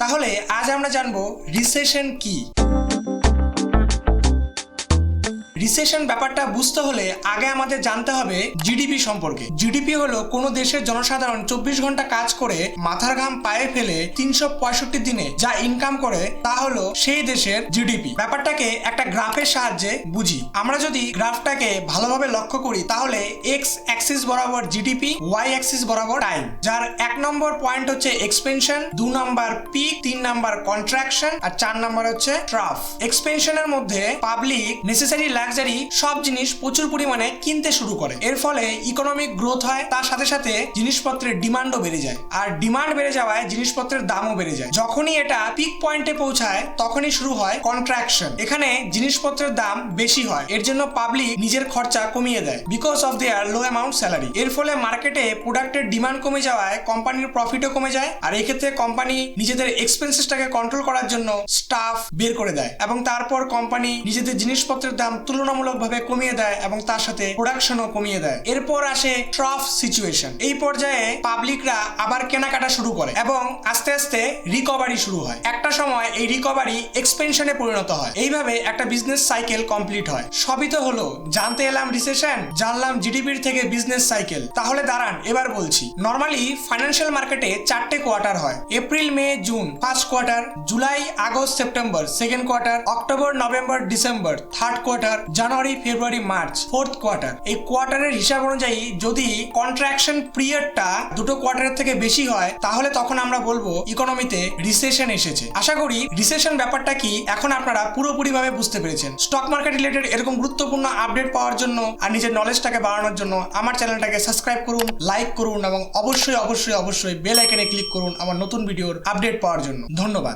তাহলে আজ আমরা জানবো রিসেশন কি। রিসেশন ব্যাপারটা বুঝতে হলে আগে আমাদের জানতে হবে জিডিপি সম্পর্কে। জিডিপি হলো কোনো দেশের জনসাধারণ 24 ঘন্টা কাজ করে মাথার ঘাম পায়ে ফেলে 365 দিনে যা ইনকাম করে তা হলো সেই দেশের জিডিপি। ব্যাপারটাকে একটা গ্রাফের সাহায্যে বুঝি। আমরা যদি গ্রাফটাকে ভালোভাবে লক্ষ্য করি তাহলে এক্স অ্যাক্সিস বরাবর জিডিপি, ওয়াই অ্যাক্সিস বরাবর টাইম, যার 1 নম্বর পয়েন্ট হচ্ছে এক্সপেনশন, 2 নম্বর পিক, 3 নম্বর কন্ট্রাকশন আর 4 নম্বর হচ্ছে ট্রাফ। এক্সপেনশনের মধ্যে পাবলিক নেসেসারি লাক্সারি সব জিনিস প্রচুর পরিমাণে কিনতে শুরু করে। এর ফলে ইকোনমিক গ্রোথ হয়, তার সাথে সাথে জিনিসপত্রের ডিমান্ডও বেড়ে যায়, আর ডিমান্ড বেড়ে যাওয়ায় জিনিসপত্রের দামও বেড়ে যায়। যখনই এটা পিক পয়েন্টে পৌঁছায় তখনই শুরু হয় কন্ট্রাকশন। এখানে জিনিসপত্রের দাম বেশি হয়, এর জন্য পাবলিক নিজের খরচা কমিয়ে দেয় because of their low amount salary. এর ফলে মার্কেটে প্রোডাক্টের ডিমান্ড কমে যাওয়ায় কোম্পানির প্রফিটও কমে যায়, আর এক্ষেত্রে কোম্পানি নিজেদের এক্সপেন্সেসটাকে কন্ট্রোল করার জন্য স্টাফ বের করে দেয়, এবং তারপর কোম্পানি নিজেদের জিনিসপত্রের দাম তুলনামূলকভাবে কমিয়ে দেয় এবং তার সাথে প্রোডাকশনও কমিয়ে দেয়। এরপর আসে ট্রাফ সিচুয়েশন। এই পর্যায়ে পাবলিকরা আবার কেনাকাটা শুরু করে এবং আস্তে আস্তে রিকভারি শুরু হয়। একটা সময় এই রিকভারি এক্সপেনশনে পরিণত হয়। এইভাবে একটা বিজনেস সাইকেল কমপ্লিট হয়। সবই তো হলো, জানতে এলাম রিসেশন, জানলাম জিডিপির থেকে বিজনেস সাইকেল। তাহলে দাঁড়ান এবার বলছি। নর্মালি ফাইন্যান্সিয়াল মার্কেটে 4টে কোয়ার্টার হয়: April, May, June first quarter, July, August, September second quarter, October, November, December third quarter, January, February, March fourth quarter. এই কোয়ার্টারের হিসাব অনুযায়ী যদি কন্ট্রাকশন পিরিয়ডটা দুটো কোয়ার্টারের থেকে বেশি হয় তাহলে তখন আমরা বলবো ইকোনমিতে রিসেশন এসেছে। আশা করি রিসেশন ব্যাপারটা কি এখন আপনারা পুরোপুরিভাবে বুঝতে পেরেছেন। স্টক মার্কেট রিলেটেড এরকম গুরুত্বপূর্ণ আপডেট পাওয়ার জন্য আর নিজের নলেজটাকে বাড়ানোর জন্য আমার চ্যানেলটাকে সাবস্ক্রাইব করুন, লাইক করুন এবং অবশ্যই অবশ্যই অবশ্যই বেল আইকনে ক্লিক করুন আমার নতুন ভিডিওর আপডেট পাওয়ার জন্য। ধন্যবাদ।